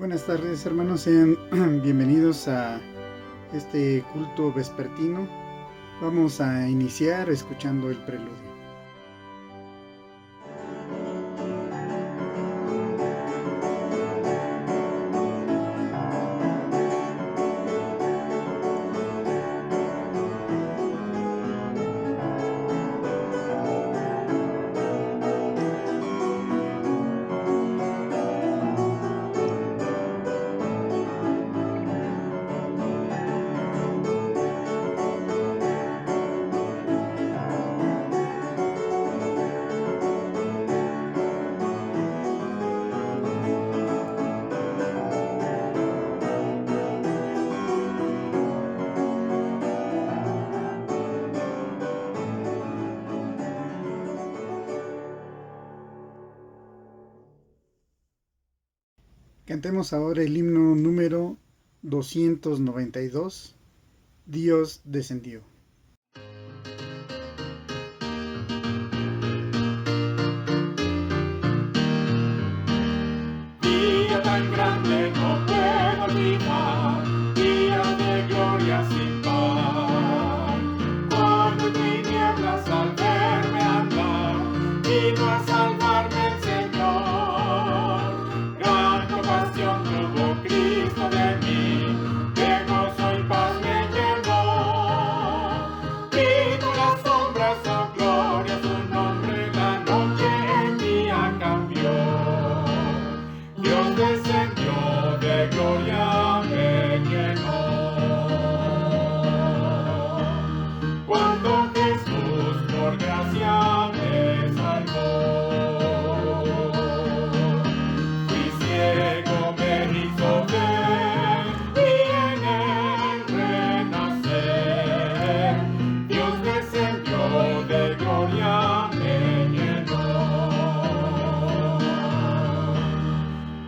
Buenas tardes, hermanos, sean bienvenidos a este culto vespertino. Vamos a iniciar escuchando el preludio. Cantemos ahora el himno número 292, Dios descendió. Día tan grande no puedo olvidar, día de gloria sin par. Cuando en tinieblas al verme andar, vino a salvarme el Señor. Gran compasión tuvo Cristo de mí, de gozo y paz me llenó. Vino las sombras, oh gloria, su nombre la noche en día cambió. Dios descendió, de gloria me llenó. Cuando Jesús por gracia me salvó, fui ciego, me hizo ver y en él renacer. Dios descendió, de gloria me llenó.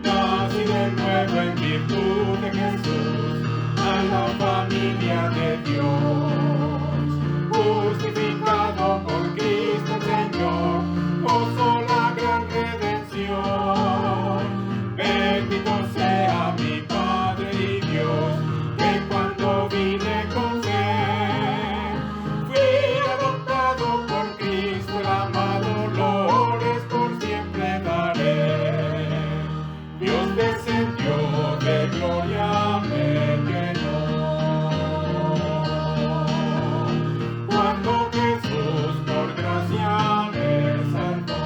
Nací de nuevo en virtud de Jesús, a la familia de Dios. Justificado por Cristo el Señor, gozo la gran redención. Bendito sea mi Padre y Dios, que cuando vine con fe, fui adoptado por Cristo el amado, loores por siempre daré. Dios descendió, de gloria me llenó. Cuando Jesús por gracia me salvó,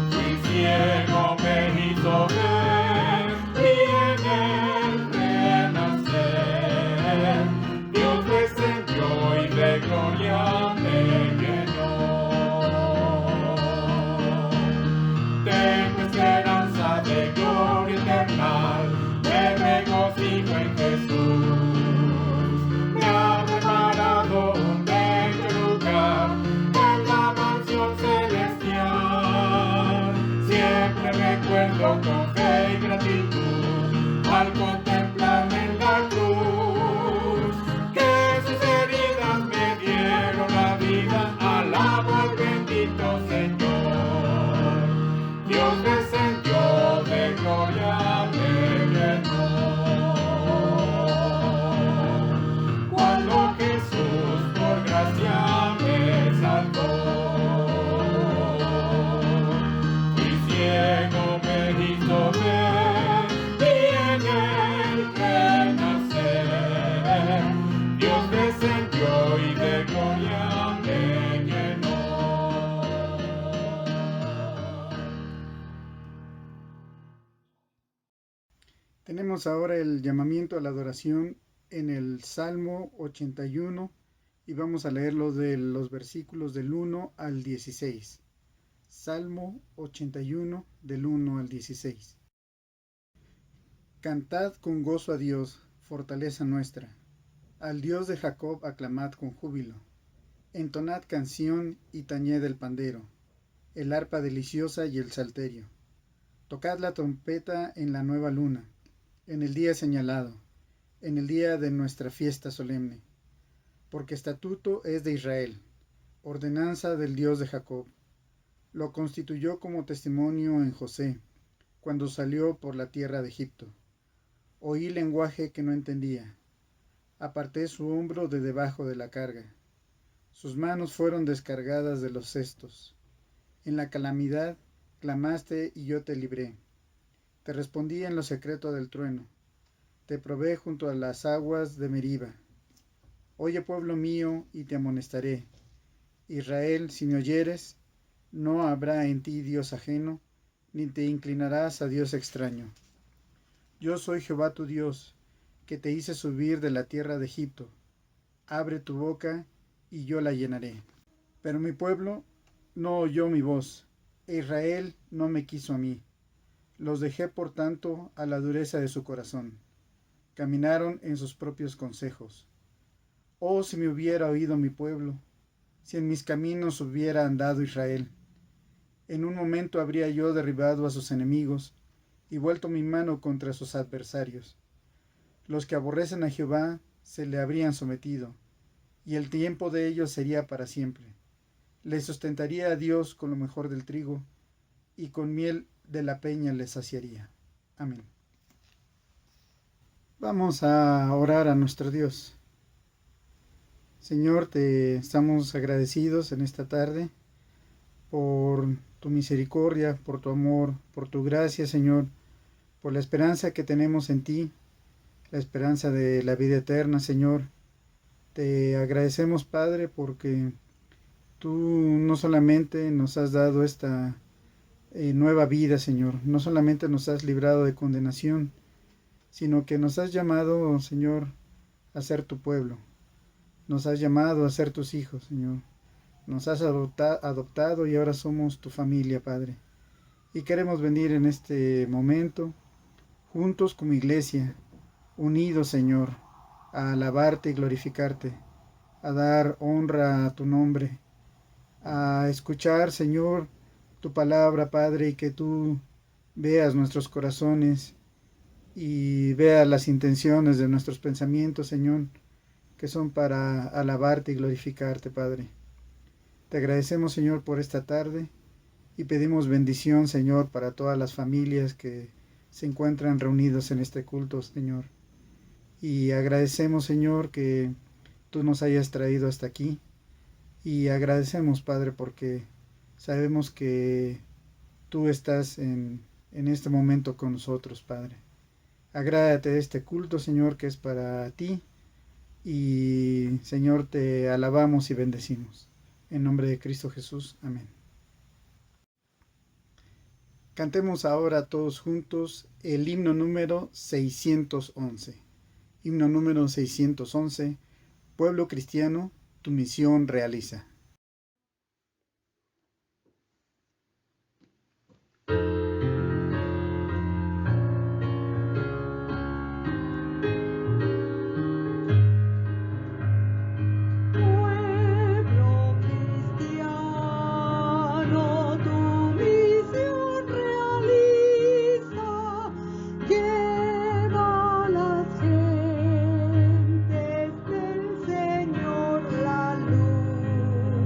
fui ciego, me hizo ver y en él renacer. Dios descendió y de gloria me llenó. Tengo esperanza de gloria eterna, me regocijo en Jesús. Me ha preparado un bello lugar en la mansión celestial. Siempre recuerdo con fe y gratitud al contemplarme en la cruz, que sus heridas me dieron la vida. Alabo al bendito Señor. Dios descendió, de gloria me llenó. Cuando Jesús por gracia me salvó, fui ciego, me hizo ver y en él renacer. Dios descendió y de gloria me llenó. Tenemos ahora el llamamiento a la adoración en el Salmo 81 y vamos a leerlo de los versículos del 1 al 16. Salmo 81 del 1 al 16. Cantad con gozo a Dios, fortaleza nuestra. Al Dios de Jacob aclamad con júbilo. Entonad canción y tañed el pandero, el arpa deliciosa y el salterio. Tocad la trompeta en la nueva luna, en el día señalado, en el día de nuestra fiesta solemne. Porque estatuto es de Israel, ordenanza del Dios de Jacob. Lo constituyó como testimonio en José, cuando salió por la tierra de Egipto. Oí lenguaje que no entendía. Aparté su hombro de debajo de la carga. Sus manos fueron descargadas de los cestos. En la calamidad clamaste y yo te libré. Te respondí en lo secreto del trueno. Te probé junto a las aguas de Meriba. Oye, pueblo mío, y te amonestaré. Israel, si me oyeres, no habrá en ti Dios ajeno, ni te inclinarás a Dios extraño. Yo soy Jehová tu Dios, que te hice subir de la tierra de Egipto. Abre tu boca, y yo la llenaré. Pero mi pueblo no oyó mi voz, e Israel no me quiso a mí. Los dejé, por tanto, a la dureza de su corazón. Caminaron en sus propios consejos. Oh, si me hubiera oído mi pueblo, si en mis caminos hubiera andado Israel. En un momento habría yo derribado a sus enemigos y vuelto mi mano contra sus adversarios. Los que aborrecen a Jehová se le habrían sometido, y el tiempo de ellos sería para siempre. Les sustentaría a Dios con lo mejor del trigo, y con miel de la peña les saciaría. Amén. Vamos a orar a nuestro Dios. Señor, te estamos agradecidos en esta tarde por tu misericordia, por tu amor, por tu gracia, Señor, por la esperanza que tenemos en ti, la esperanza de la vida eterna, Señor. Te agradecemos, Padre, porque tú no solamente nos has dado esta nueva vida, Señor, no solamente nos has librado de condenación, sino que nos has llamado, Señor, a ser tu pueblo. Nos has llamado a ser tus hijos, Señor. Nos has adoptado y ahora somos tu familia, Padre. Y queremos venir en este momento, juntos como iglesia, unidos, Señor, a alabarte y glorificarte, a dar honra a tu nombre, a escuchar, Señor, tu palabra, Padre, y que tú veas nuestros corazones y veas las intenciones de nuestros pensamientos, Señor, que son para alabarte y glorificarte, Padre. Te agradecemos, Señor, por esta tarde y pedimos bendición, Señor, para todas las familias que se encuentran reunidos en este culto, Señor. Y agradecemos, Señor, que tú nos hayas traído hasta aquí. Y agradecemos, Padre, porque sabemos que tú estás en este momento con nosotros, Padre. Agrádate de este culto, Señor, que es para ti. Y, Señor, te alabamos y bendecimos. En nombre de Cristo Jesús. Amén. Cantemos ahora todos juntos el himno número 611. Himno número 611. Pueblo cristiano, tu misión realiza. Lleva a las gentes del Señor la luz.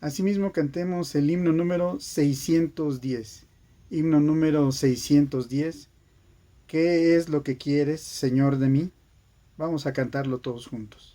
Asimismo cantemos el himno número 610. Himno número 610. ¿Qué es lo que quieres, Señor, de mí? Vamos a cantarlo todos juntos.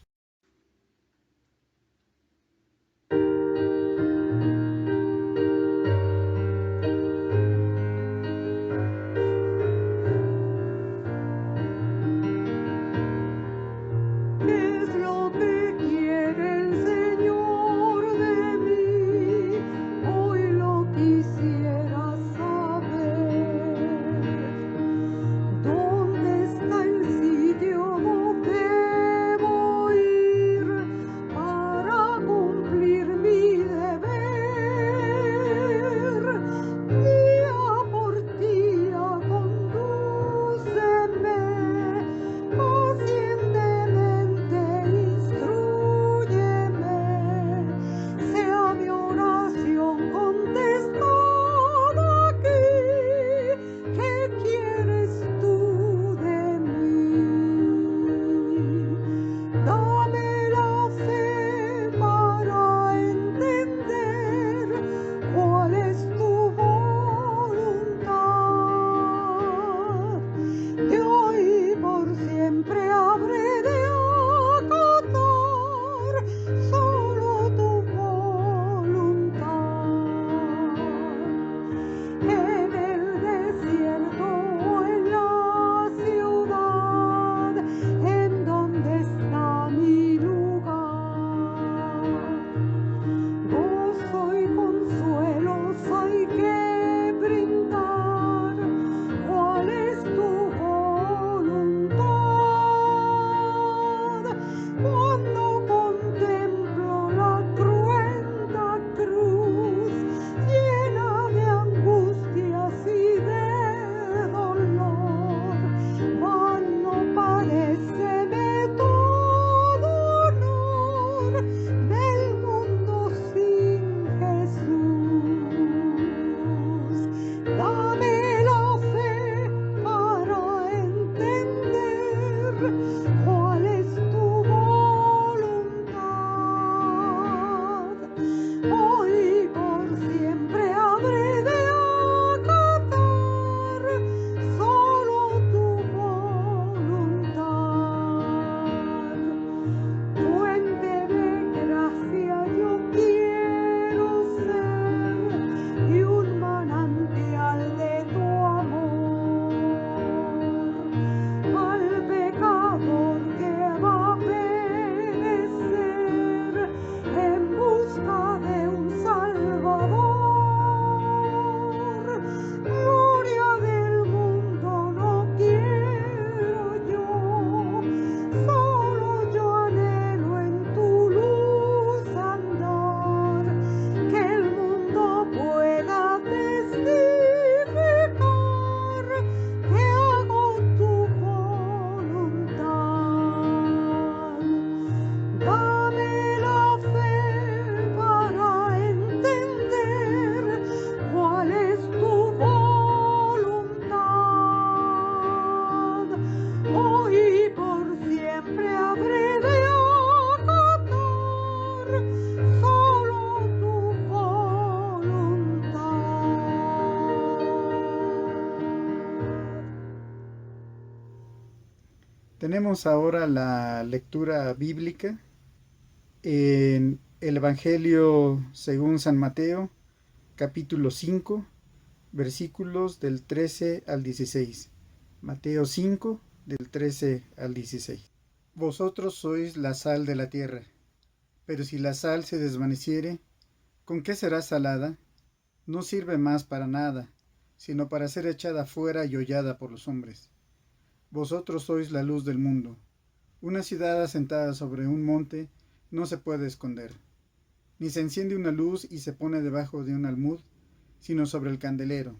Tenemos ahora la lectura bíblica en el Evangelio según San Mateo, capítulo 5, versículos del 13 al 16. Mateo 5, del 13 al 16. Vosotros sois la sal de la tierra, pero si la sal se desvaneciere, ¿con qué será salada? No sirve más para nada, sino para ser echada fuera y hollada por los hombres. Vosotros sois la luz del mundo. Una ciudad asentada sobre un monte no se puede esconder. Ni se enciende una luz y se pone debajo de un almud, sino sobre el candelero,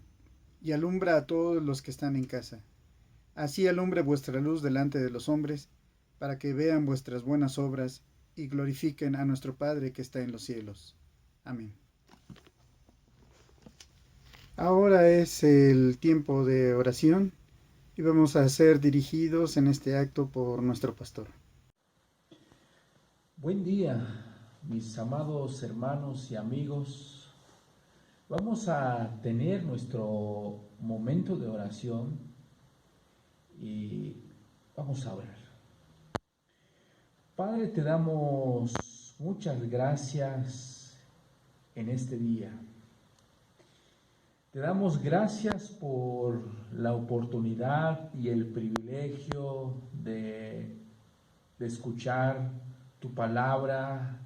y alumbra a todos los que están en casa. Así alumbre vuestra luz delante de los hombres, para que vean vuestras buenas obras y glorifiquen a nuestro Padre que está en los cielos. Amén. Ahora es el tiempo de oración. Y vamos a ser dirigidos en este acto por nuestro pastor. Buen día, mis amados hermanos y amigos, vamos a tener nuestro momento de oración y vamos a orar. Padre, te damos muchas gracias en este día. Te damos gracias por la oportunidad y el privilegio de escuchar tu palabra,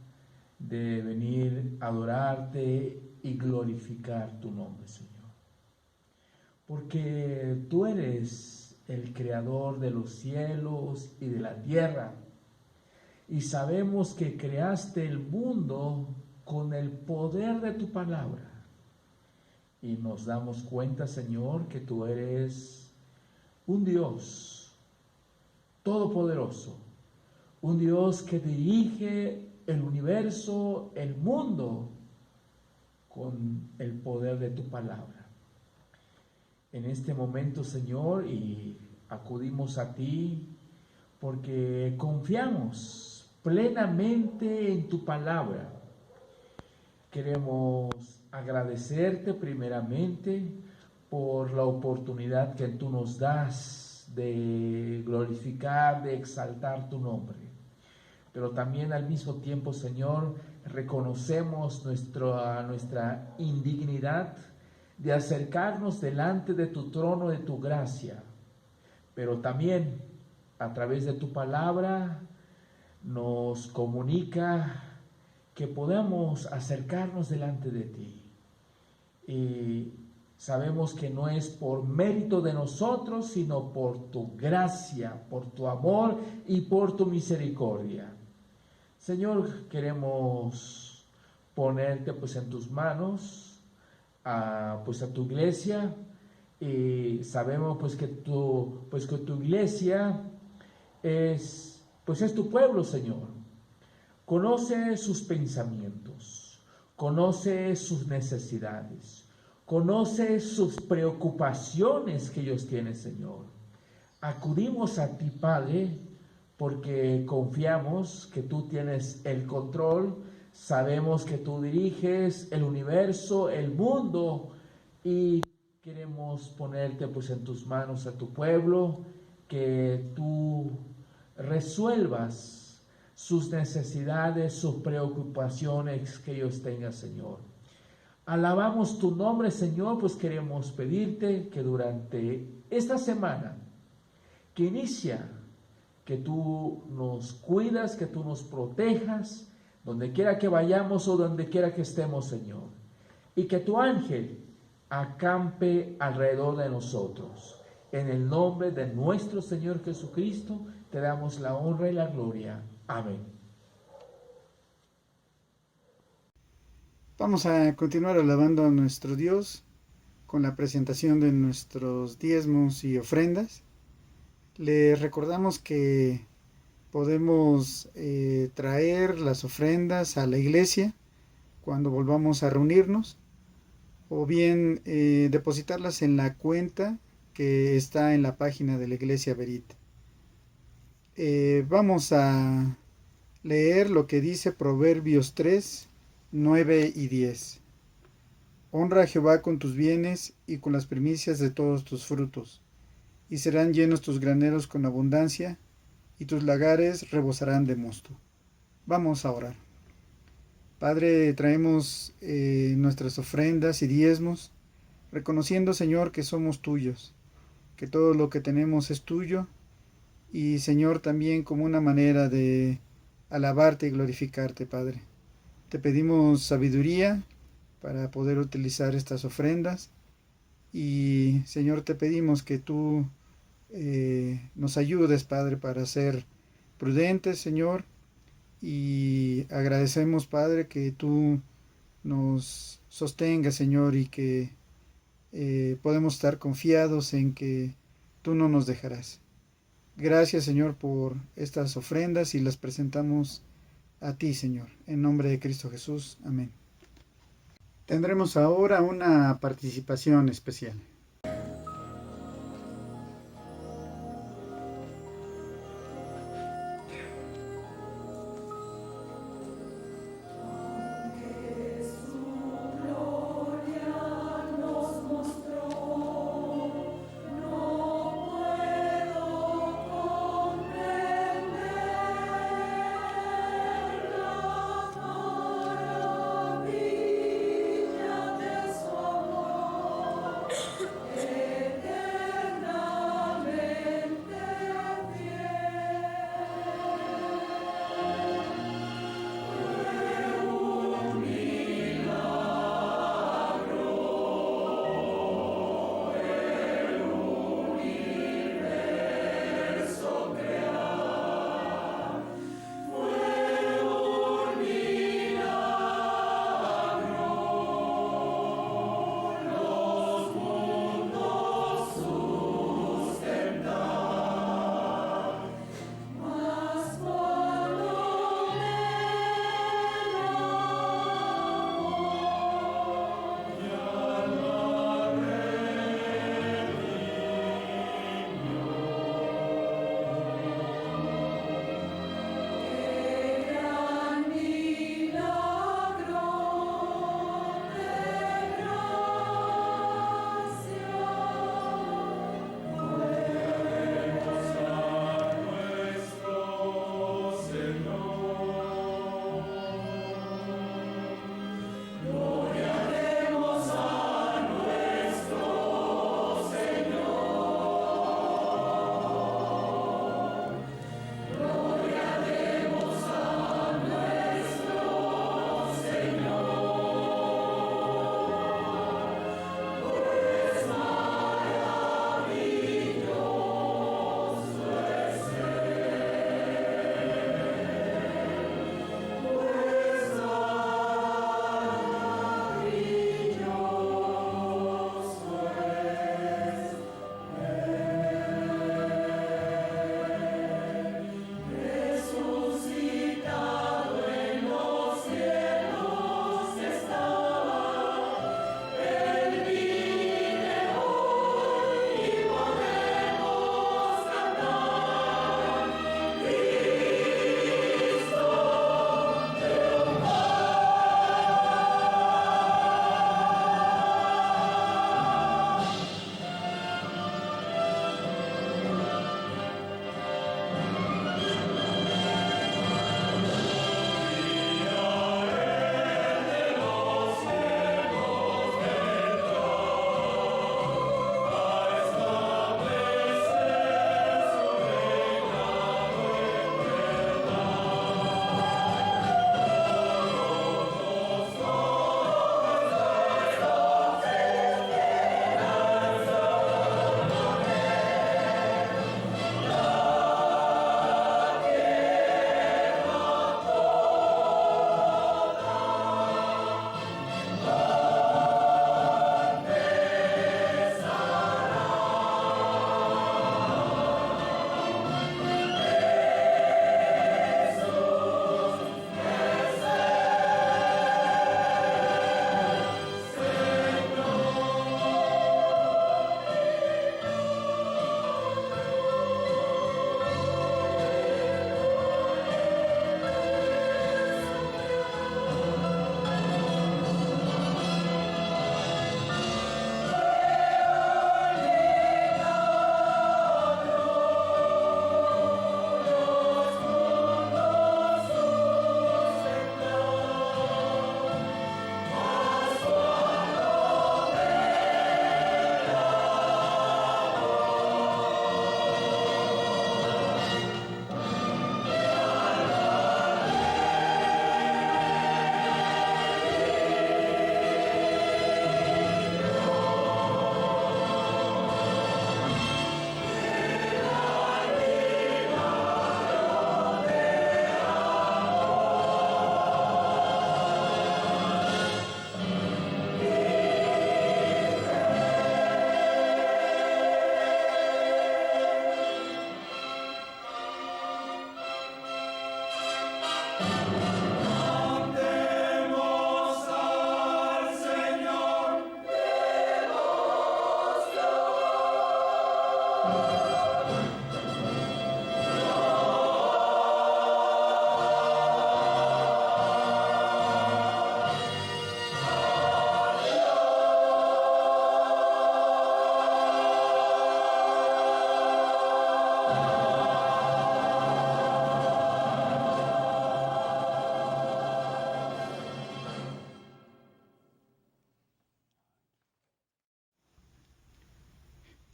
de venir a adorarte y glorificar tu nombre, Señor. Porque tú eres el creador de los cielos y de la tierra. Y sabemos que creaste el mundo con el poder de tu palabra. Y nos damos cuenta, Señor, que tú eres un Dios todopoderoso, un Dios que dirige el universo, el mundo, con el poder de tu palabra. En este momento, Señor, y acudimos a ti porque confiamos plenamente en tu palabra. Queremos agradecerte primeramente por la oportunidad que tú nos das de glorificar, de exaltar tu nombre. Pero también al mismo tiempo, Señor, reconocemos nuestra indignidad de acercarnos delante de tu trono de tu gracia. Pero también a través de tu palabra nos comunica que podamos acercarnos delante de ti. Y sabemos que no es por mérito de nosotros, sino por tu gracia, por tu amor y por tu misericordia. Señor, queremos ponerte pues en tus manos, a tu iglesia, y sabemos pues que tu iglesia es tu pueblo, Señor. Conoce sus pensamientos, conoce sus necesidades, conoce sus preocupaciones que ellos tienen, Señor. Acudimos a ti, Padre, porque confiamos que tú tienes el control, sabemos que tú diriges el universo, el mundo, y queremos ponerte pues en tus manos a tu pueblo, que tú resuelvas sus necesidades, sus preocupaciones que ellos tengan, Señor. Alabamos tu nombre, Señor, pues queremos pedirte que durante esta semana que inicia, que tú nos cuidas, que tú nos protejas, donde quiera que vayamos o donde quiera que estemos, Señor. Y que tu ángel acampe alrededor de nosotros. En el nombre de nuestro Señor Jesucristo, te damos la honra y la gloria. Amén. Vamos a continuar alabando a nuestro Dios con la presentación de nuestros diezmos y ofrendas. Les recordamos que podemos traer las ofrendas a la iglesia cuando volvamos a reunirnos, o bien depositarlas en la cuenta que está en la página de la Iglesia Berit. Vamos a leer lo que dice Proverbios 3, 9 y 10. Honra a Jehová con tus bienes y con las primicias de todos tus frutos, y serán llenos tus graneros con abundancia, y tus lagares rebosarán de mosto. Vamos a orar. Padre, traemos nuestras ofrendas y diezmos, reconociendo, Señor, que somos tuyos, que todo lo que tenemos es tuyo, y, Señor, también como una manera de alabarte y glorificarte, Padre. Te pedimos sabiduría para poder utilizar estas ofrendas, y, Señor, te pedimos que tú nos ayudes, Padre, para ser prudentes, Señor, y agradecemos, Padre, que tú nos sostengas, Señor, y que podemos estar confiados en que tú no nos dejarás. Gracias, Señor, por estas ofrendas y las presentamos a ti, Señor, en nombre de Cristo Jesús. Amén. Tendremos ahora una participación especial.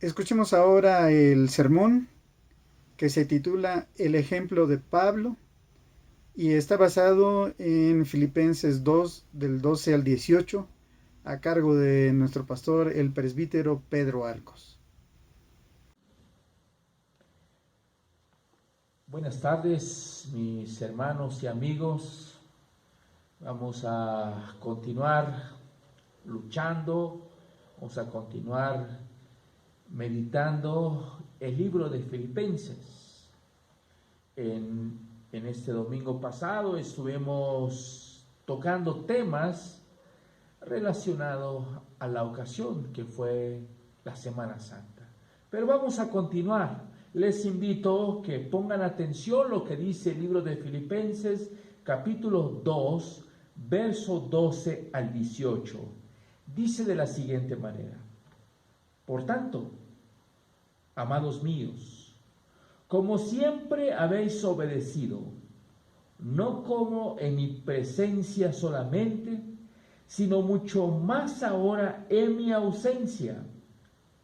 Escuchemos ahora el sermón que se titula El ejemplo de Pablo y está basado en Filipenses 2 del 12 al 18 a cargo de nuestro pastor el presbítero Pedro Arcos. Buenas tardes, mis hermanos y amigos. Vamos a continuar luchando, vamos a continuar meditando el libro de Filipenses. En este domingo pasado estuvimos tocando temas relacionados a la ocasión que fue la Semana Santa. Pero vamos a continuar. Les invito que pongan atención lo que dice el libro de Filipenses, capítulo 2, verso 12 al 18. Dice de la siguiente manera: Por tanto, amados míos, como siempre habéis obedecido, no como en mi presencia solamente, sino mucho más ahora en mi ausencia,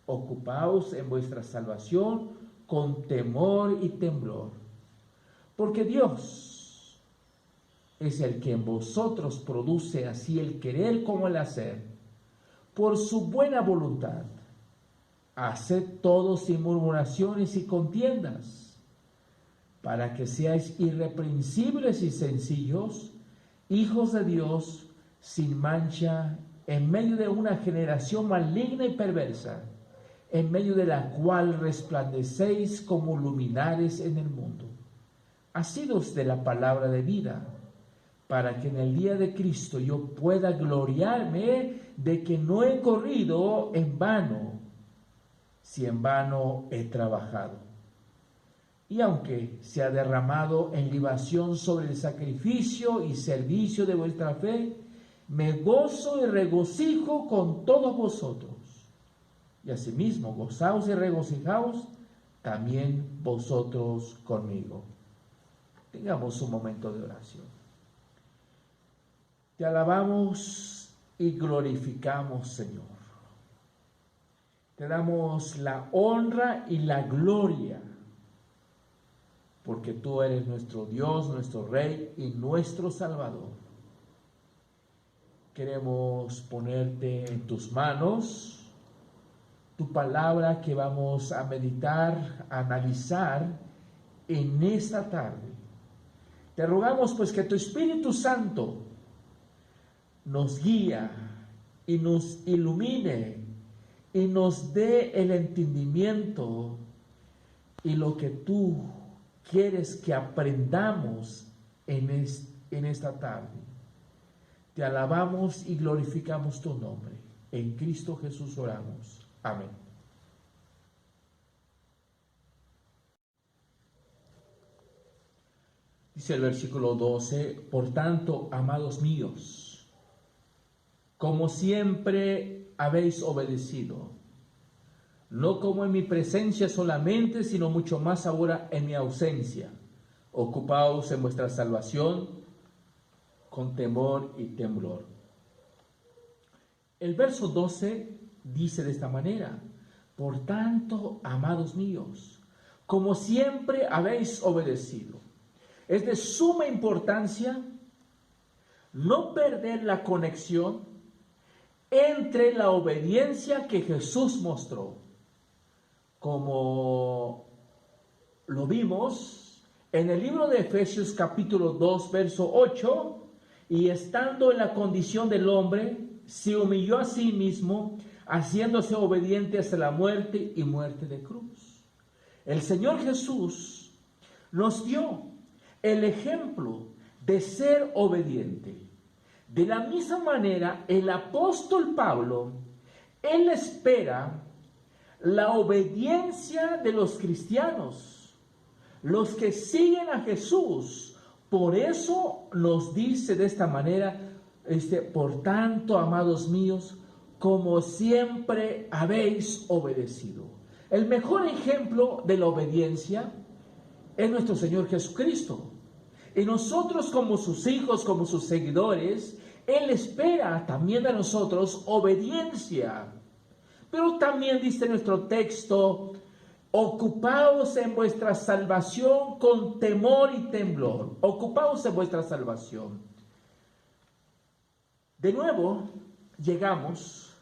ocupaos en vuestra salvación con temor y temblor, porque Dios es el que en vosotros produce así el querer como el hacer, por su buena voluntad. Haced todo sin murmuraciones y contiendas, para que seáis irreprensibles y sencillos, hijos de Dios, sin mancha, en medio de una generación maligna y perversa, en medio de la cual resplandecéis como luminares en el mundo, asidos de la palabra de vida, para que en el día de Cristo yo pueda gloriarme de que no he corrido en vano, si en vano he trabajado. Y aunque se ha derramado en libación sobre el sacrificio y servicio de vuestra fe, me gozo y regocijo con todos vosotros. Y asimismo, gozaos y regocijaos también vosotros conmigo. Tengamos un momento de oración. Te alabamos y glorificamos, Señor. Te damos la honra y la gloria, porque tú eres nuestro Dios, nuestro Rey y nuestro Salvador. Queremos ponerte en tus manos tu palabra que vamos a meditar, a analizar en esta tarde. Te rogamos pues que tu Espíritu Santo nos guíe y nos ilumine y nos dé el entendimiento y lo que tú quieres que aprendamos en esta tarde. Te alabamos y glorificamos tu nombre. En Cristo Jesús oramos. Amén. Dice el versículo 12, por tanto, amados míos, como siempre habéis obedecido, no como en mi presencia solamente, sino mucho más ahora en mi ausencia. Ocupaos en vuestra salvación con temor y temblor. El verso 12 dice de esta manera: por tanto, amados míos, como siempre habéis obedecido. Es de suma importancia no perder la conexión entre la obediencia que Jesús mostró, como lo vimos en el libro de Efesios capítulo 2, verso 8, y estando en la condición del hombre, se humilló a sí mismo, haciéndose obediente hasta la muerte y muerte de cruz. El Señor Jesús nos dio el ejemplo de ser obediente. De la misma manera, el apóstol Pablo, él espera la obediencia de los cristianos, los que siguen a Jesús. Por eso nos dice de esta manera, por tanto, amados míos, como siempre habéis obedecido. El mejor ejemplo de la obediencia es nuestro Señor Jesucristo. Y nosotros como sus hijos, como sus seguidores, Él espera también de nosotros obediencia. Pero también dice nuestro texto, ocupaos en vuestra salvación con temor y temblor. Ocupaos en vuestra salvación. De nuevo, llegamos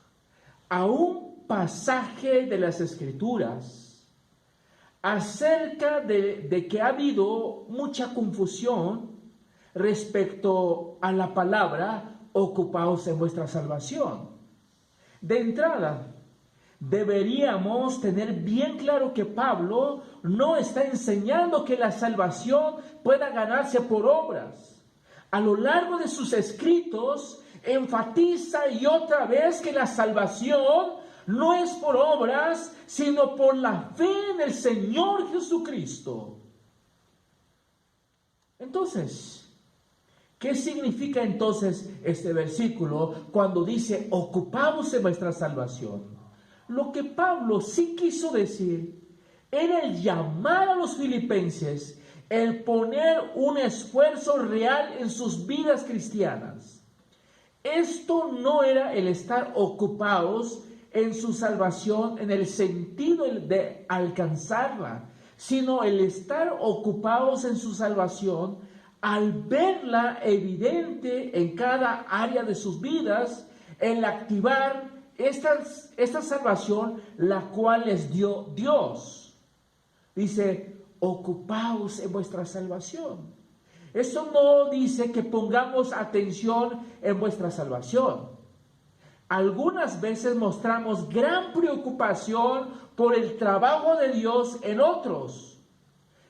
a un pasaje de las Escrituras acerca de que ha habido mucha confusión respecto a la palabra ocupaos en vuestra salvación. De entrada, deberíamos tener bien claro que Pablo no está enseñando que la salvación pueda ganarse por obras. A lo largo de sus escritos, enfatiza y otra vez que la salvación no es por obras, sino por la fe en el Señor Jesucristo. Entonces, ¿qué significa entonces este versículo cuando dice ocupaos en vuestra salvación? Lo que Pablo sí quiso decir era el llamar a los filipenses, el poner un esfuerzo real en sus vidas cristianas. Esto no era el estar ocupados en su salvación en el sentido de alcanzarla, sino el estar ocupados en su salvación al verla evidente en cada área de sus vidas, el activar esta salvación, la cual les dio Dios. Dice, ocupaos en vuestra salvación. Eso no dice que pongamos atención en vuestra salvación. Algunas veces mostramos gran preocupación por el trabajo de Dios en otros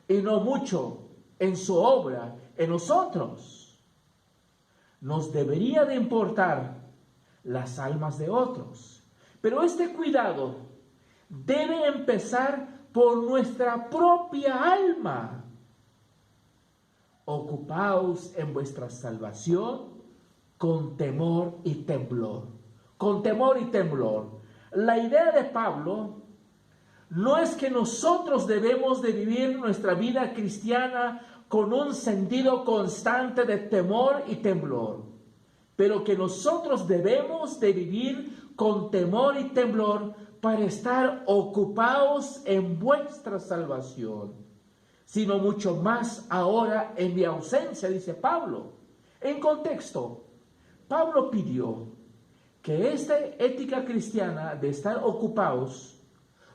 y no mucho en su obra en nosotros. Nos debería de importar las almas de otros, pero este cuidado debe empezar por nuestra propia alma. Ocupaos en vuestra salvación con temor y temblor. Con temor y temblor. La idea de Pablo no es que nosotros debemos de vivir nuestra vida cristiana con un sentido constante de temor y temblor, pero que nosotros debemos de vivir con temor y temblor para estar ocupados en vuestra salvación, sino mucho más ahora en mi ausencia, dice Pablo. En contexto, Pablo pidió que esta ética cristiana de estar ocupados,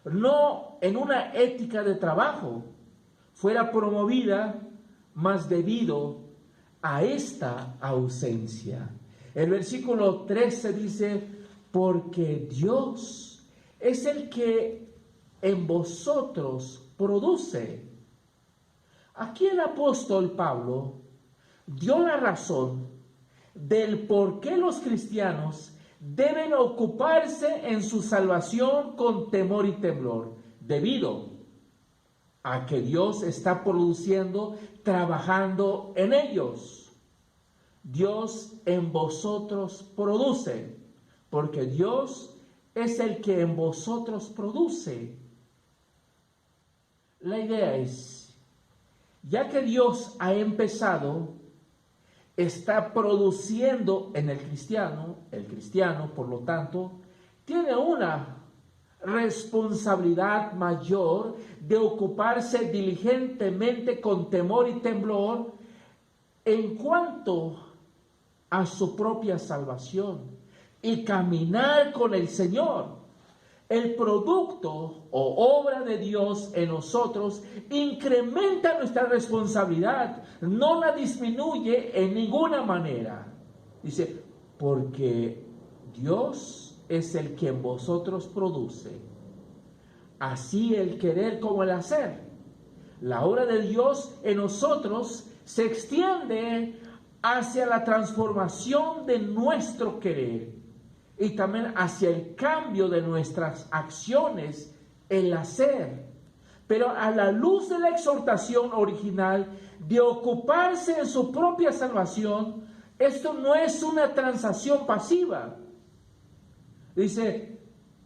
no en una ética de trabajo, fuera promovida más debido a esta ausencia. El versículo 13 dice, porque Dios es el que en vosotros produce. Aquí el apóstol Pablo dio la razón del por qué los cristianos deben ocuparse en su salvación con temor y temblor, debido a que Dios está produciendo, trabajando en ellos. Dios en vosotros produce, porque Dios es el que en vosotros produce. La idea es, ya que Dios ha empezado, está produciendo en el cristiano, por lo tanto, tiene una responsabilidad mayor de ocuparse diligentemente con temor y temblor en cuanto a su propia salvación y caminar con el Señor. El producto o obra de Dios en nosotros incrementa nuestra responsabilidad, no la disminuye en ninguna manera. Dice, porque Dios es el que en vosotros produce, así el querer como el hacer. La obra de Dios en nosotros se extiende hacia la transformación de nuestro querer y también hacia el cambio de nuestras acciones, el hacer. Pero a la luz de la exhortación original de ocuparse en su propia salvación, esto no es una transacción pasiva. Dice,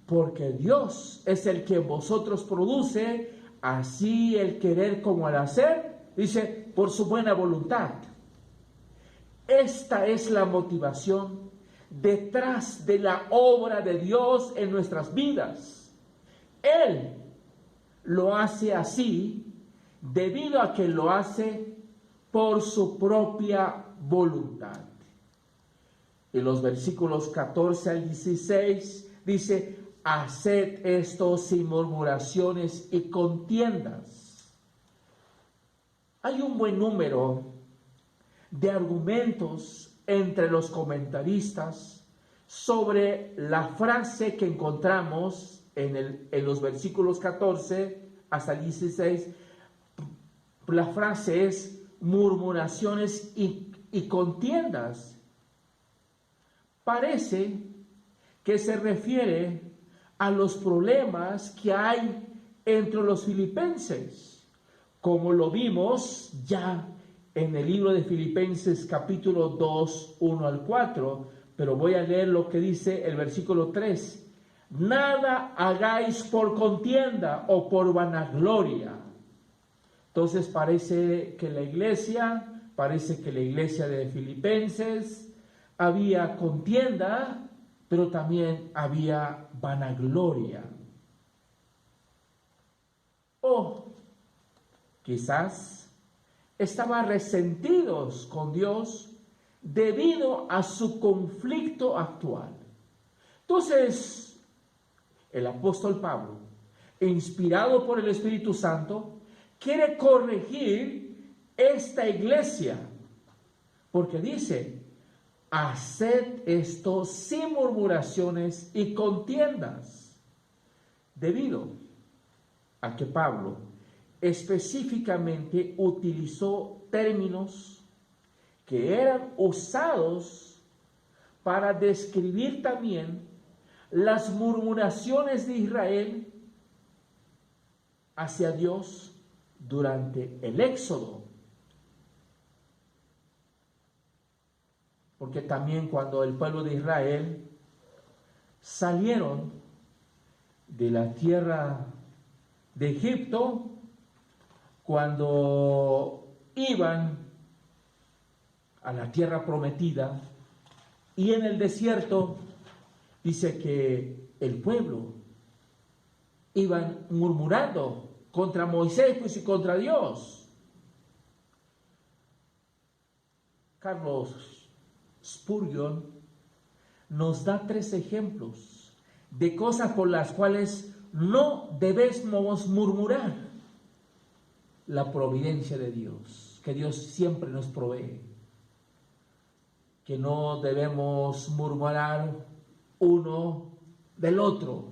porque Dios es el que en vosotros produce, así el querer como el hacer, dice, por su buena voluntad. Esta es la motivación detrás de la obra de Dios en nuestras vidas. Él lo hace así debido a que lo hace por su propia voluntad. En los versículos 14 al 16 dice: haced esto sin murmuraciones y contiendas. Hay un buen número de argumentos entre los comentaristas sobre la frase que encontramos en los versículos 14 hasta el 16. La frase es murmuraciones y contiendas. Parece que se refiere a los problemas que hay entre los filipenses, como lo vimos ya en el libro de Filipenses capítulo 2, 1 al 4, pero voy a leer lo que dice el versículo 3. Nada hagáis por contienda o por vanagloria. Entonces parece que la iglesia de Filipenses había contienda, pero también había vanagloria. O quizás estaban resentidos con Dios debido a su conflicto actual. Entonces, el apóstol Pablo, inspirado por el Espíritu Santo, quiere corregir esta iglesia, porque dice: haced esto sin murmuraciones y contiendas, debido a que Pablo específicamente utilizó términos que eran usados para describir también las murmuraciones de Israel hacia Dios durante el Éxodo. Porque también cuando el pueblo de Israel salieron de la tierra de Egipto, cuando iban a la tierra prometida y en el desierto, dice que el pueblo iban murmurando contra Moisés, pues, y contra Dios. Carlos Spurgeon nos da 3 ejemplos de cosas por las cuales no debemos murmurar. La providencia de Dios, que Dios siempre nos provee, que no debemos murmurar uno del otro.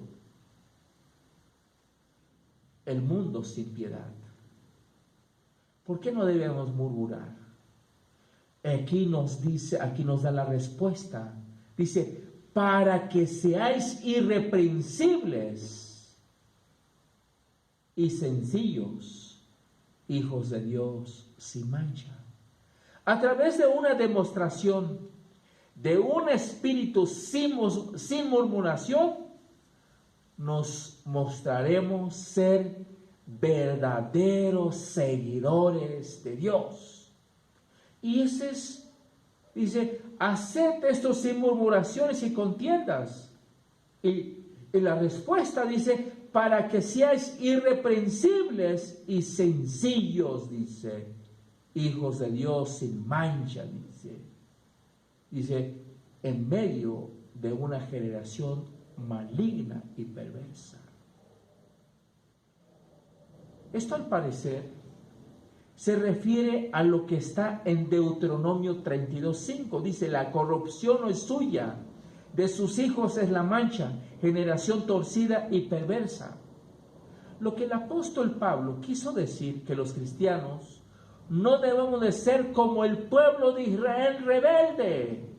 El mundo sin piedad. ¿Por qué no debemos murmurar? Aquí nos da la respuesta. Dice: para que seáis irreprensibles y sencillos, hijos de Dios sin mancha. A través de una demostración de un espíritu sin murmuración, nos mostraremos ser verdaderos seguidores de Dios. Y dice: haced esto sin murmuraciones y contiendas. Y la respuesta dice: para que seáis irreprensibles y sencillos, dice, hijos de Dios sin mancha, dice, en medio de una generación maligna y perversa. Esto, al parecer, se refiere a lo que está en Deuteronomio 32:5. Dice: la corrupción no es suya, de sus hijos es la mancha, generación torcida y perversa. Lo que el apóstol Pablo quiso decir, que los cristianos no debemos de ser como el pueblo de Israel rebelde,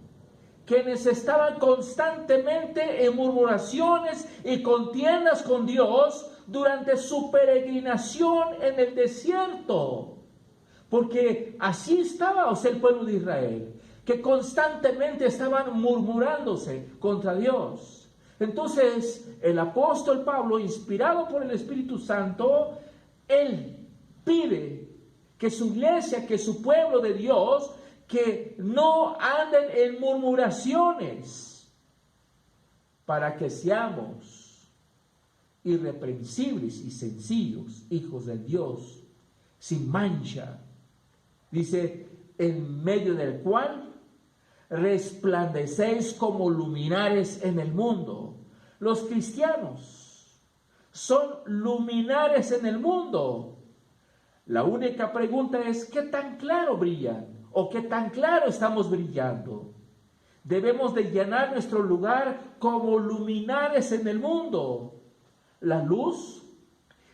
quienes estaban constantemente en murmuraciones y contiendas con Dios durante su peregrinación en el desierto. Porque así estaba, el pueblo de Israel, que constantemente estaban murmurándose contra Dios. Entonces, el apóstol Pablo, inspirado por el Espíritu Santo, él pide que su iglesia, que su pueblo de Dios, que no anden en murmuraciones. para que seamos irreprensibles y sencillos, hijos de Dios, sin mancha. Dice, en medio del cual resplandecéis como luminares en el mundo. Los cristianos son luminares en el mundo. La única pregunta es, ¿qué tan claro brillan? ¿O qué tan claro estamos brillando? Debemos de llenar nuestro lugar como luminares en el mundo. La luz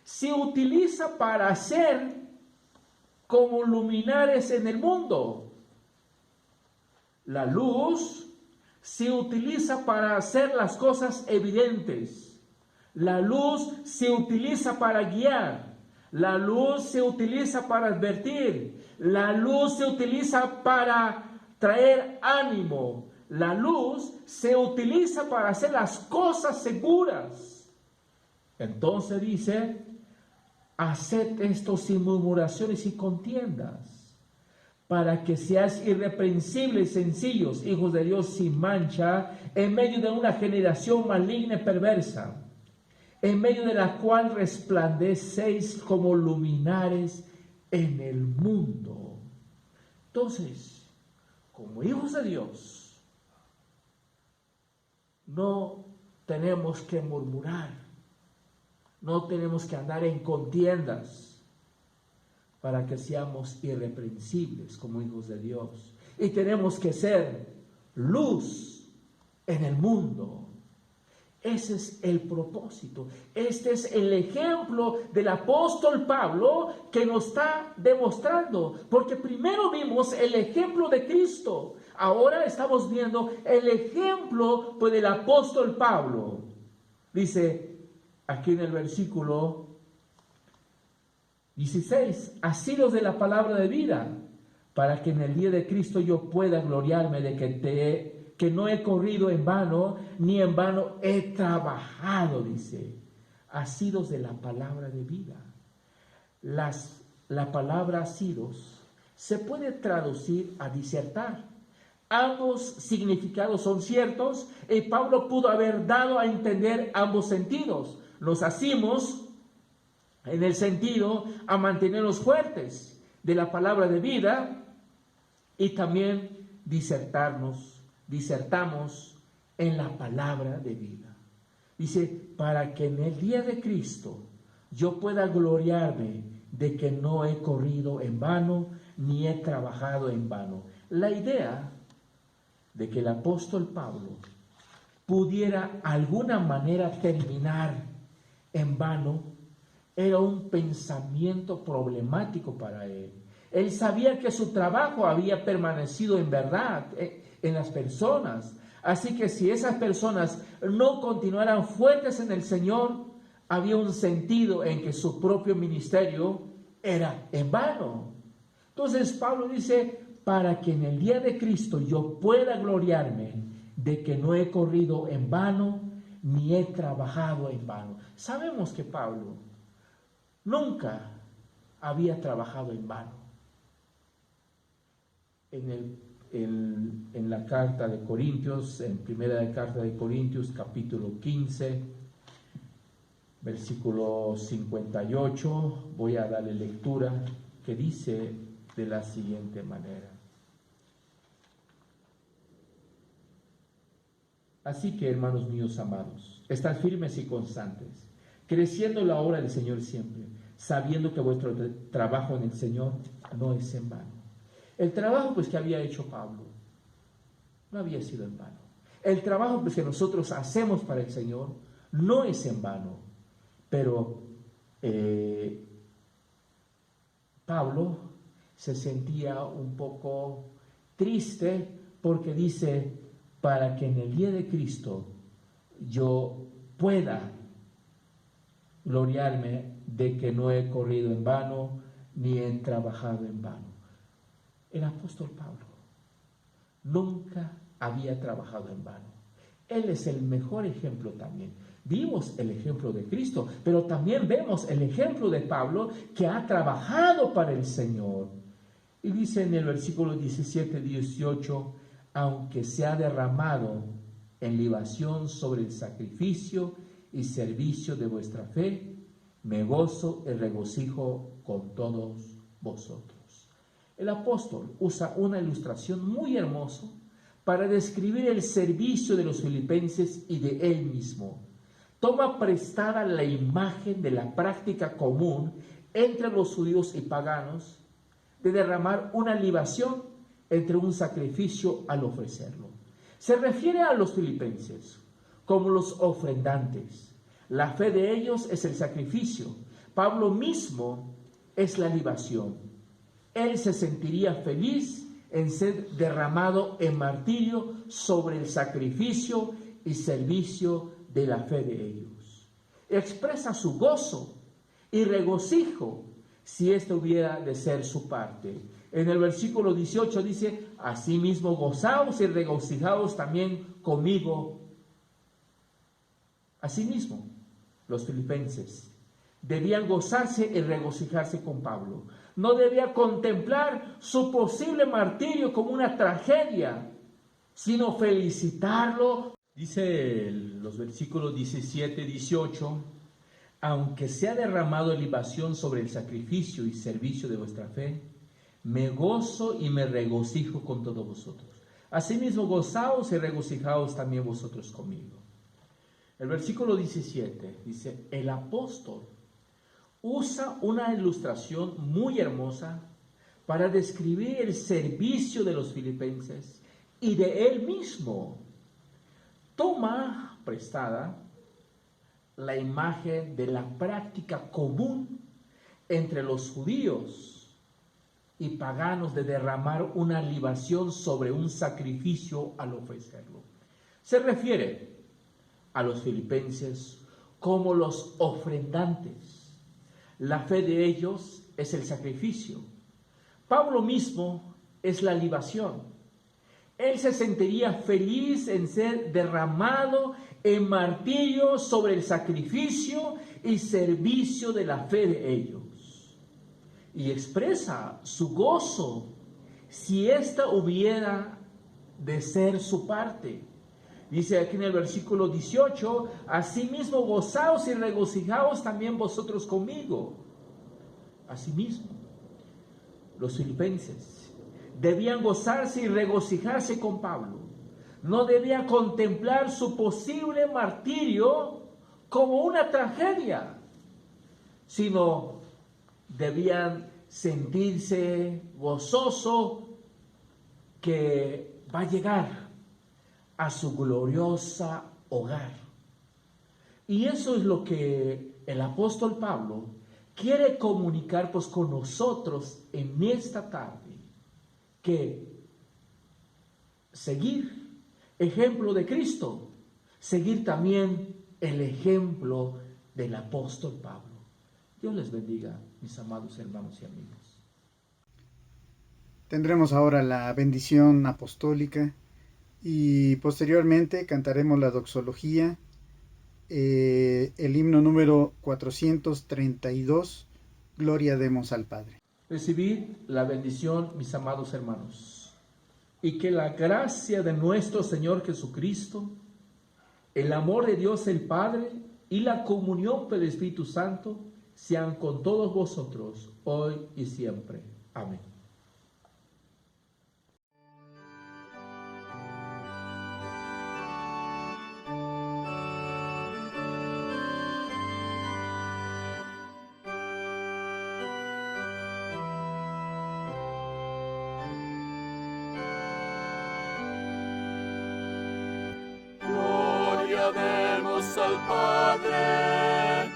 se utiliza para ser como luminares en el mundo. La luz se utiliza para hacer las cosas evidentes. La luz se utiliza para guiar. La luz se utiliza para advertir. La luz se utiliza para traer ánimo. La luz se utiliza para hacer las cosas seguras. Entonces dice, haced esto sin murmuraciones y contiendas, para que seáis irreprensibles y sencillos, hijos de Dios sin mancha, en medio de una generación maligna y perversa, en medio de la cual resplandecéis como luminares en el mundo. Entonces, como hijos de Dios, no tenemos que murmurar, no tenemos que andar en contiendas, para que seamos irreprensibles como hijos de Dios. Y tenemos que ser luz en el mundo. Ese es el propósito. Este es el ejemplo del apóstol Pablo que nos está demostrando. Porque primero vimos el ejemplo de Cristo. Ahora estamos viendo el ejemplo del apóstol Pablo. Dice aquí en el versículo 16, asidos de la palabra de vida, para que en el día de Cristo yo pueda gloriarme de que no he corrido en vano, ni en vano he trabajado, dice, asidos de la palabra de vida. La palabra asidos se puede traducir a disertar. Ambos significados son ciertos y Pablo pudo haber dado a entender ambos sentidos. Nos asimos en el sentido a mantenernos fuertes de la palabra de vida, y también disertamos en la palabra de vida. Dice, para que en el día de Cristo yo pueda gloriarme de que no he corrido en vano, ni he trabajado en vano. La idea de que el apóstol Pablo pudiera alguna manera terminar en vano era un pensamiento problemático para él. Él sabía que su trabajo había permanecido en verdad en las personas. Así que si esas personas no continuaran fuertes en el Señor, había un sentido en que su propio ministerio era en vano. Entonces Pablo dice, para que en el día de Cristo yo pueda gloriarme de que no he corrido en vano, ni he trabajado en vano. Sabemos que Pablo nunca había trabajado en vano. En la carta de Corintios, en primera carta de Corintios, capítulo 15, versículo 58, voy a darle lectura, que dice de la siguiente manera. Así que, hermanos míos amados, estad firmes y constantes, creciendo la obra del Señor siempre, sabiendo que vuestro trabajo en el Señor no es en vano. El trabajo pues que había hecho Pablo no había sido en vano. El trabajo pues que nosotros hacemos para el Señor no es en vano. Pero Pablo se sentía un poco triste porque dice, para que en el día de Cristo yo pueda gloriarme de que no he corrido en vano, ni he trabajado en vano. El apóstol Pablo nunca había trabajado en vano. Él es el mejor ejemplo también. Vimos el ejemplo de Cristo, pero también vemos el ejemplo de Pablo que ha trabajado para el Señor. Y dice en el versículo 17-18, aunque se ha derramado en libación sobre el sacrificio y servicio de vuestra fe, me gozo y regocijo con todos vosotros. El apóstol usa una ilustración muy hermosa para describir el servicio de los filipenses y de él mismo. Toma prestada la imagen de la práctica común entre los judíos y paganos de derramar una libación entre un sacrificio al ofrecerlo. Se refiere a los filipenses como los ofrendantes. La fe de ellos es el sacrificio. Pablo mismo es la libación. Él se sentiría feliz en ser derramado en martirio sobre el sacrificio y servicio de la fe de ellos. Expresa su gozo y regocijo si esto hubiera de ser su parte. En el versículo 18 dice, asimismo gozaos y regocijaos también conmigo. Asimismo, los filipenses debían gozarse y regocijarse con Pablo. No debía contemplar su posible martirio como una tragedia, sino felicitarlo. Dice los versículos 17 y 18, aunque sea derramado en libación sobre el sacrificio y servicio de vuestra fe, me gozo y me regocijo con todos vosotros. Asimismo, gozaos y regocijaos también vosotros conmigo. El versículo 17 dice, el apóstol usa una ilustración muy hermosa para describir el servicio de los filipenses y de él mismo. Toma prestada la imagen de la práctica común entre los judíos y paganos de derramar una libación sobre un sacrificio al ofrecerlo. Se refiere a los filipenses como los ofrendantes. La fe de ellos es el sacrificio. Pablo mismo es la libación. Él se sentiría feliz en ser derramado en martirio sobre el sacrificio y servicio de la fe de ellos. Y expresa su gozo si ésta hubiera de ser su parte. Dice aquí en el versículo 18, asimismo gozaos y regocijaos también vosotros conmigo. Asimismo, los filipenses debían gozarse y regocijarse con Pablo. No debían contemplar su posible martirio como una tragedia, sino debían sentirse gozoso que va a llegar a su gloriosa hogar. Y eso es lo que el apóstol Pablo quiere comunicar pues con nosotros en esta tarde, que seguir ejemplo de Cristo, seguir también el ejemplo del apóstol Pablo. Dios les bendiga, mis amados hermanos y amigos. Tendremos ahora la bendición apostólica y posteriormente cantaremos la doxología, el himno número 432, Gloria demos al Padre. Recibid la bendición, mis amados hermanos, y que la gracia de nuestro Señor Jesucristo, el amor de Dios el Padre y la comunión del Espíritu Santo sean con todos vosotros, hoy y siempre. Amén. Gloria demos al Padre,